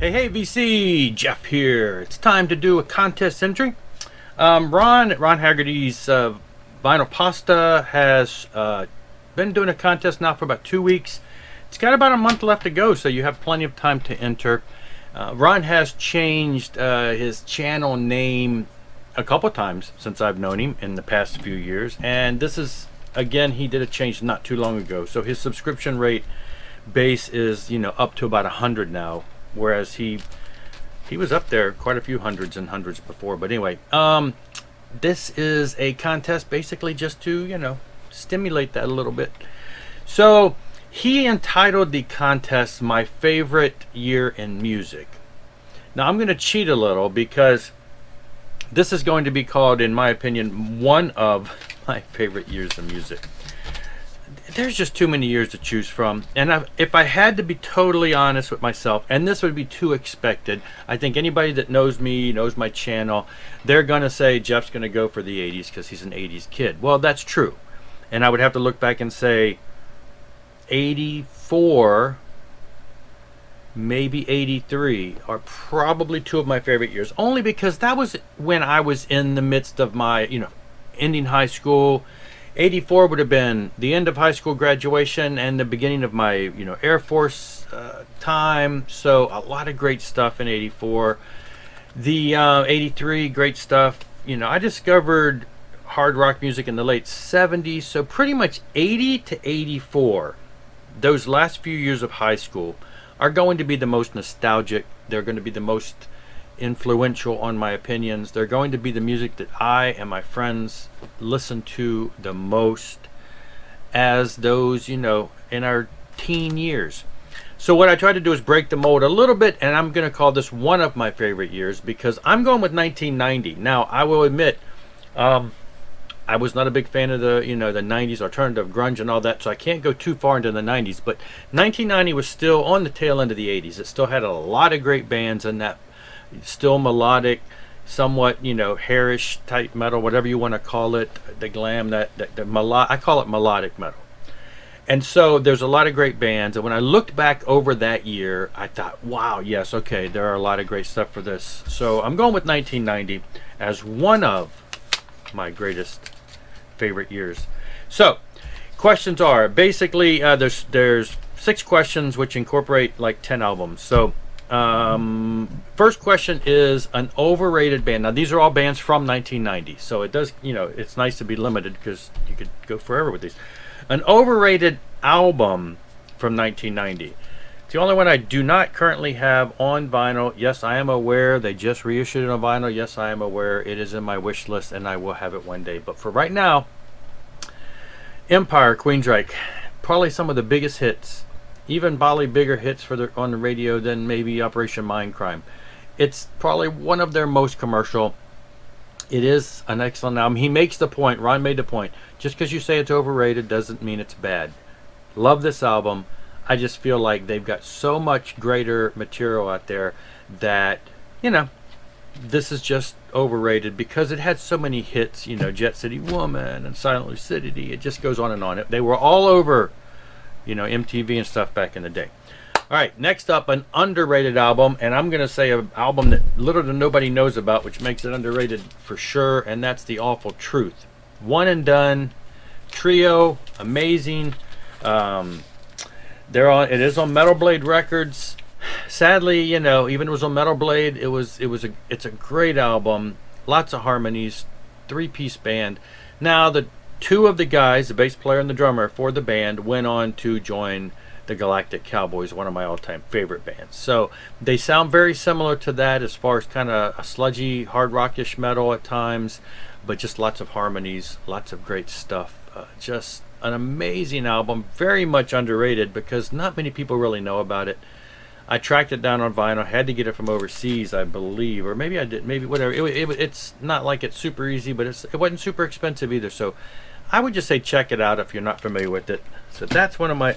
Hey, VC, Jeff here. It's time to do a contest entry. Ron Haggerty's Vinyl Pasta has been doing a contest now for about 2 weeks. It's got about a month left to go, so you have plenty of time to enter. Ron has changed his channel name a couple times since I've known him in the past few years, and this is, again, he did a change not too long ago. So his subscription rate base is, up to about 100 now. Whereas he was up there quite a few hundreds and hundreds before. But anyway, this is a contest basically just to, stimulate that a little bit. So he entitled the contest My Favorite Year in Music. Now I'm going to cheat a little because this is going to be called, in my opinion, one of my favorite years of music. There's just too many years to choose from, and if I had to be totally honest with myself, and this would be too expected, I think anybody that knows me, knows my channel, they're gonna say Jeff's gonna go for the 80s because he's an 80s kid. Well, that's true, and I would have to look back and say 84, maybe 83 are probably two of my favorite years, only because that was when I was in the midst of my, ending high school. 84 would have been the end of high school graduation and the beginning of my, Air Force time. So a lot of great stuff in 84. The 83, great stuff. I discovered hard rock music in the late 70s. So pretty much 80 to 84, those last few years of high school are going to be the most nostalgic. They're going to be the most influential on my opinions. They're going to be the music that I and my friends listen to the most as those, in our teen years. So what I try to do is break the mold a little bit, and I'm going to call this one of my favorite years because I'm going with 1990. Now, I will admit, I was not a big fan of the, the 90s alternative grunge and all that, so I can't go too far into the 90s, but 1990 was still on the tail end of the 80s. It still had a lot of great bands in that. Still melodic, somewhat, hairish type metal, whatever you want to call it, the glam, the I call it melodic metal. And so there's a lot of great bands, and when I looked back over that year, I thought, wow, yes, okay, there are a lot of great stuff for this. So I'm going with 1990 as one of my greatest favorite years. So questions are basically there's 6 questions which incorporate like 10 albums. So first question is an overrated band. Now these are all bands from 1990, so it does, it's nice to be limited because you could go forever with these. An overrated album from 1990. It's the only one I do not currently have on vinyl. Yes, I am aware they just reissued it on vinyl. Yes, I am aware it is in my wish list and I will have it one day. But for right now, Empire, Queensryche, probably some of the biggest hits. Even probably bigger hits on the radio than maybe Operation Mindcrime. It's probably one of their most commercial. It is an excellent album. He makes the point, Ron made the point, just because you say it's overrated doesn't mean it's bad. Love this album. I just feel like they've got so much greater material out there that, this is just overrated because it had so many hits, Jet City Woman and Silent Lucidity. It just goes on and on. They were all over MTV and stuff back in the day. All right, next up, an underrated album, and I'm going to say an album that little to nobody knows about, which makes it underrated for sure, and that's The Awful Truth. One and done, trio, amazing. It is on Metal Blade Records. Sadly, even it was on Metal Blade, it's a great album, lots of harmonies, 3-piece band. Now the 2 of the guys, the bass player and the drummer for the band, went on to join the Galactic Cowboys, one of my all-time favorite bands. So they sound very similar to that as far as kind of a sludgy, hard rockish metal at times, but just lots of harmonies, lots of great stuff. Just an amazing album, very much underrated because not many people really know about it. I tracked it down on vinyl, had to get it from overseas, I believe, or maybe I did, maybe whatever. It's not like it's super easy, but it wasn't super expensive either. So I would just say check it out if you're not familiar with it. So that's one of my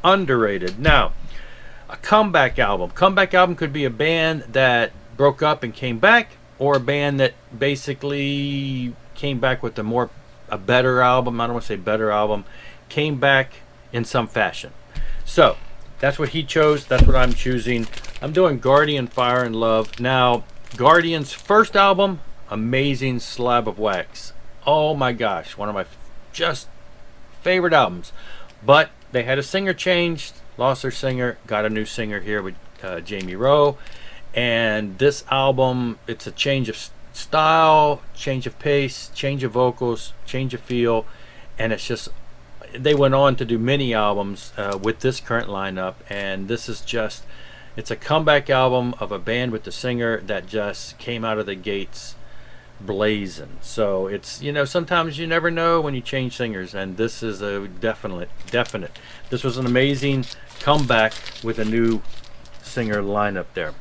underrated. Now, a comeback album. Comeback album could be a band that broke up and came back, or a band that basically came back with a better album. I don't want to say better album. Came back in some fashion. So that's what he chose. That's what I'm choosing. I'm doing Guardian Fire and Love. Now, Guardian's first album, amazing slab of wax. Oh my gosh, one of my just favorite albums. But they had a singer changed, lost their singer, got a new singer here with Jamie Rowe. And this album, it's a change of style, change of pace, change of vocals, change of feel. And it's just, they went on to do many albums with this current lineup. And this is just, it's a comeback album of a band with the singer that just came out of the gates blazing. So it's, you know, sometimes you never know when you change singers, and this is a definite. This was an amazing comeback with a new singer lineup there.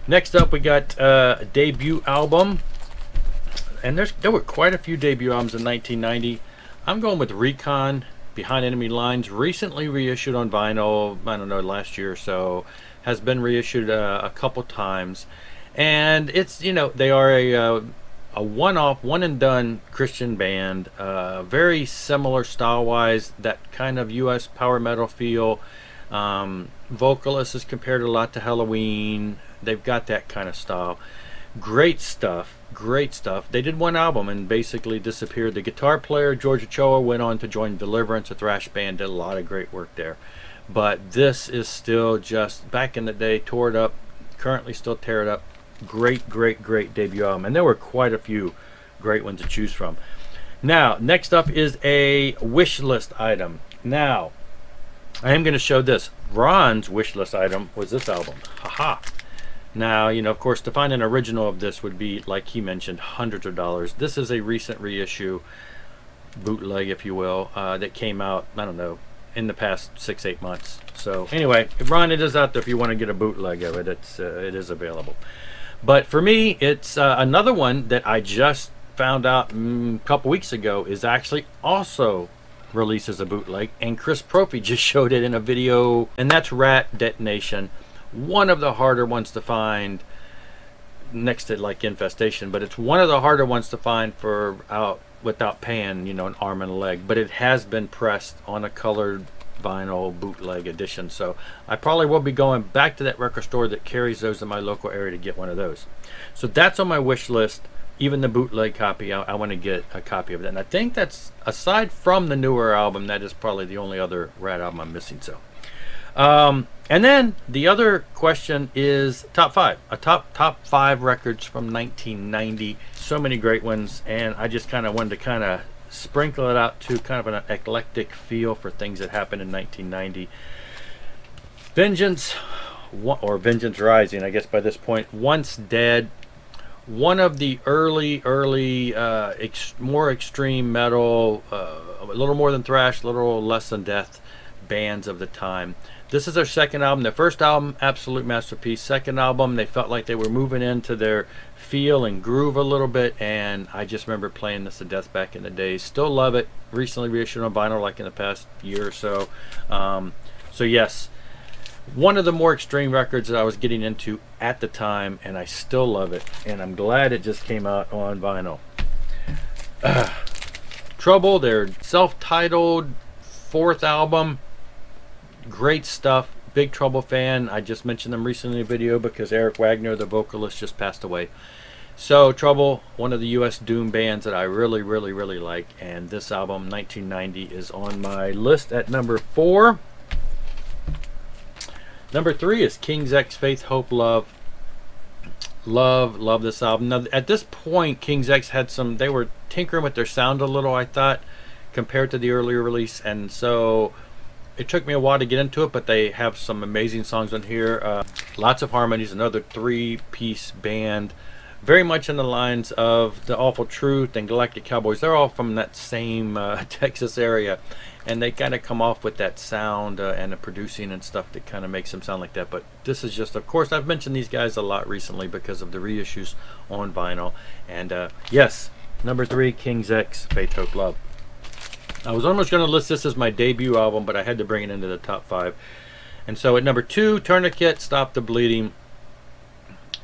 Next up, we got a debut album, and there were quite a few debut albums in 1990. I'm going with Recon, Behind Enemy Lines, recently reissued on vinyl, I don't know, last year or so, has been reissued a couple times. And it's, you know, they are a one-off, one-and-done Christian band, very similar style-wise, that kind of U.S. power metal feel. Vocalist is compared a lot to Halloween. They've got that kind of style. Great stuff. They did one album and basically disappeared. The guitar player, George Ochoa, went on to join Deliverance, a thrash band, did a lot of great work there. But this is still just, back in the day, tore it up, currently still tear it up. Great debut album. And there were quite a few great ones to choose from. Now, next up is a wish list item. Now, I am going to show this. Ron's wish list item was this album. Haha. Now, you know, of course, to find an original of this would be, like he mentioned, hundreds of dollars. This is a recent reissue, bootleg, if you will, that came out, I don't know, in the past 6-8 months. So anyway, Ron, it is out there if you want to get a bootleg of it. It is available. But for me, it's another one that I just found out a couple weeks ago is actually also released as a bootleg, and Chris Prophy just showed it in a video, and that's Rat Detonation. One of the harder ones to find, next to like Infestation, but it's one of the harder ones to find for out without paying, you know, an arm and a leg. But it has been pressed on a colored vinyl bootleg edition, so I probably will be going back to that record store that carries those in my local area to get one of those. So that's on my wish list. Even the bootleg copy, I want to get a copy of that. And I think that's, aside from the newer album, that is probably the only other Rat album I'm missing. So and then the other question is top five, top five records from 1990. So many great ones, and I just kind of wanted to kind of sprinkle it out to kind of an eclectic feel for things that happened in 1990. Vengeance, or Vengeance Rising, I guess by this point. Once Dead, one of the early more extreme metal, a little more than thrash, a little less than death bands of the time. This is their second album. Their first album, absolute masterpiece. Second album, they felt like they were moving into their feel and groove a little bit, and I just remember playing this to death back in the day. Still love it. Recently reissued on vinyl like in the past year or so. So yes, one of the more extreme records that I was getting into at the time, and I still love it, and I'm glad it just came out on vinyl. Trouble, their self-titled fourth album. Great stuff. Big Trouble fan. I just mentioned them recently in a video because Eric Wagner, the vocalist, just passed away. So Trouble, one of the US doom bands that I really like, and this album 1990 is on my list at number 4. Number 3 is King's X, Faith, Hope, Love. Love this album. Now at this point, King's X had some, they were tinkering with their sound a little, I thought, compared to the earlier release, and so it took me a while to get into it, but they have some amazing songs on here. Lots of harmonies, another 3-piece band. Very much in the lines of The Awful Truth and Galactic Cowboys. They're all from that same Texas area. And they kind of come off with that sound and the producing and stuff that kind of makes them sound like that. But this is just, of course, I've mentioned these guys a lot recently because of the reissues on vinyl. And yes, number 3, King's X, Faith, Hope, Love. I was almost going to list this as my debut album, but I had to bring it into the top 5. And so at number 2, Tourniquet, Stop the Bleeding.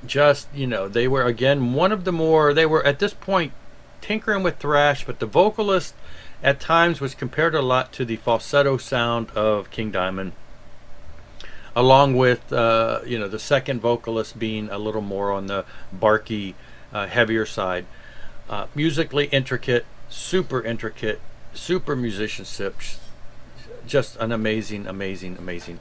Just, you know, they were, again, one of the more, they were at this point tinkering with thrash, but the vocalist at times was compared a lot to the falsetto sound of King Diamond. along with the second vocalist being a little more on the barky, heavier side. Musically intricate, super musicianship. Just an amazing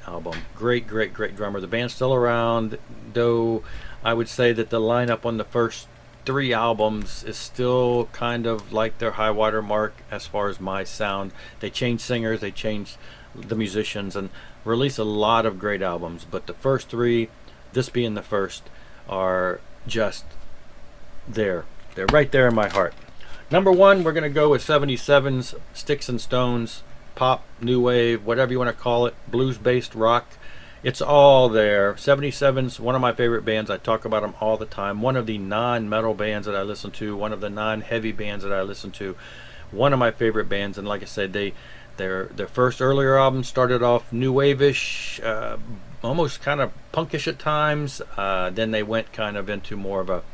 album. Great drummer. The band's still around, though I would say that the lineup on the first 3 albums is still kind of like their high water mark as far as my sound. They changed singers, they changed the musicians, and released a lot of great albums. But the first 3, this being the first, are just there. They're right there in my heart. Number 1, we're going to go with 77's Sticks and Stones. Pop, new wave, whatever you want to call it, blues-based rock. It's all there. 77's one of my favorite bands. I talk about them all the time. One of the non-metal bands that I listen to. One of the non-heavy bands that I listen to. One of my favorite bands. And like I said, their first earlier album started off new wave-ish, almost kind of punkish at times. Then they went kind of into more of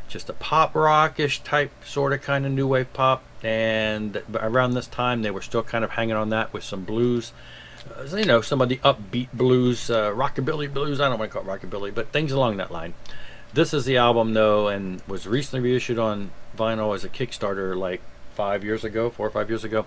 just a pop rockish type sort of kind of new wave pop, and around this time they were still kind of hanging on that with some blues, some of the upbeat blues, rockabilly blues. I don't want to call it rockabilly, but things along that line. This is the album though, and was recently reissued on vinyl as a Kickstarter like 4 or 5 years ago,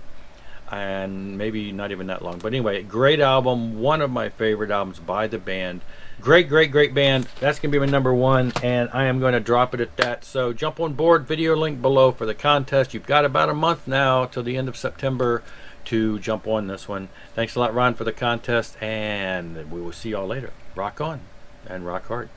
and maybe not even that long. But anyway, great album, one of my favorite albums by the band. Great band. That's going to be my number 1, and I am going to drop it at that. So jump on board, video link below for the contest. You've got about a month now till the end of September to jump on this one. Thanks a lot, Ron, for the contest, and we will see y'all later. Rock on and rock hard.